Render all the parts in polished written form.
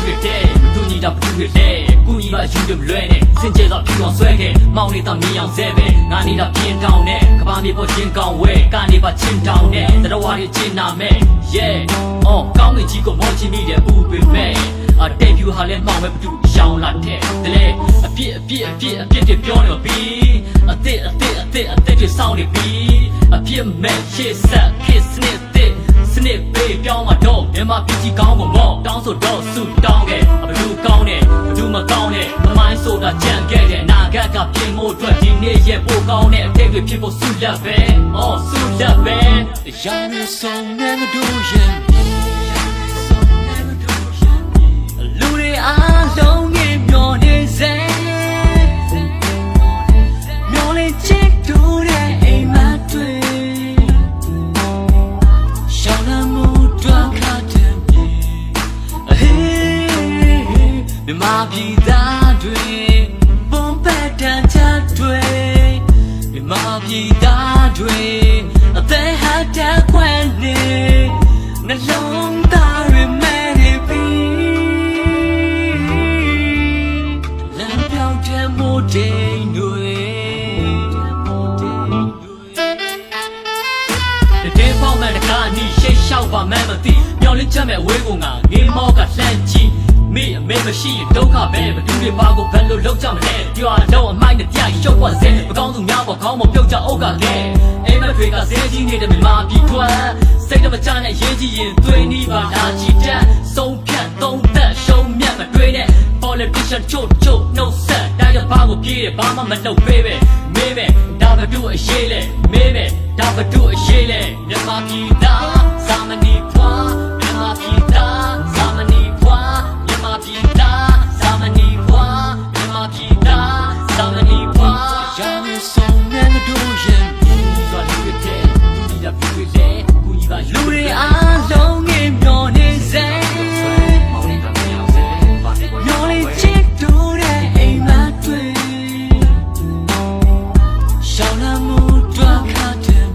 တွေတဲ့သူညီတာဘူးတွေတဲ့ကူညီပါယူတယ်မလွဲနဲ့စင်ကြယ်သောဖြူအောင်ဆွဲခဲ့မောင်နေတာမြင်အောင်ဆဲပဲငါနေတာပြင်းတောင်းနဲ့ကဘာမြေပေါ်ချင်းကောင်းဝဲကနေပါချင်းတောင်းနဲ့တရဝါတွေချင်းနာမဲ့ yeah ကောင်းကင်ကြီးကိုမောချင်မိတယ်ဥပေမဲ့တဲ့ဖြူဟာလဲမှောင်ပဲဘသူရှောင်းလာတဲ့တလဲအပြစ်တွေပြောနေပြီအသစ်တွေစောင်းနေပြီအပြစ်မဲ့ရှေ့ဆက်ခစ်စနစ်စနစ်ပေးပြောင်းမှာတော့မြန်မာပြည်ကြီးကောင်းဖို့မော့တောင်းဆိုတော့ဆူတောင်းခဲ့ဘယ်သူကောင်းတယ်ဘယ်သူမကောင်းတဲ့မမိုင်းဆိုတာကြံခဲ့တဲ့အနာဂတ်ကပြင်ဖို့အတွက်ဒီနေ့ရဲ့ပိုကောင်းတဲ့အထိတ်တွေဖြစ်ဖို့ဆုလက်ပဲဆုလက်ပဲရောင်ရဆုံးနဲ့မတို့ရဲ့လူတွေအားလုံးရဲ့မျောနေစေမျောနေချစ်တို့တဲ့အိမ်မတွေ့မြမပြည်သားတွေပုံပတ်တန်ချတွေမြမပြည်သားတွေအသက်ဟာတက်ခွင့်နေနှလုံးသားရမဲနေပြီလမ်းပြောင်းတဲ့မိုးတိမ်တွေတဲ့ပေါင်းမဲ့တကားနီရှိတ်လျှောက်ပါမှန်းမသိမျောလင်းချက်မဲ့ဝေးကုန်ငါငေးမောကလှမ်းကြည့်မေအမေမရှိရင်ဒုက္ခပဲဘသူတွေပါကိုဘယ်လိုလုပ်ကြမလဲကြွားတော့အမိုင်းနဲ့ပြရှုပ်သွားစေမကောင်းသူများပေါ်ခေါင်းမပြုတ်ကြအုပ်ကလဲအိမ်မတွေကဈေးကြီးနေတဲ့မြန်မာပြည်ထွန်းစိတ်တမချနဲ့ရေးကြည့်ရင်သွေးနီးပါလာချီတက်ဆုံးဖြတ်သုံးသက်ရှုံးမြတ်မတွေးနဲ့ politician ချို့နှုတ်ဆက်တိုင်းတစ်ပါးကိုပြေးတယ်ဘာမှမလုပ်ပေးပဲမေးပဲဒါဘသူအရေးလဲမေးပဲဒါဘသူအရေးလဲမြန်မာပြည်သားစာမဏေဖွာမြန်မာပြည်သားစာမဏေဖွာမြန်မာပြည်သားစာမဏေဖွာမြန်မာပြည်သားစာမဏေဖွာရောင်ရဆုံးနဲ့မတို့ရဲ့လူတွေတဲ့လူတွေပြည့်တယ်ကူညီပါလူတွေအားလုံးငယ်မျောနေစေမျောနေချစ်တို့တဲ့အိမ်မတွေ့ရှောင်းလာမှုတော့ခါတယ်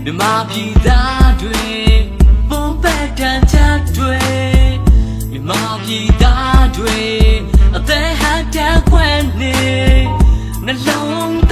မြန်မာပြည်သားတွေပုံပတ်တန်ချတွေမြန်မာပြည်သားတွေအသက်ဟာတက်ခွင့်နေနှလုံး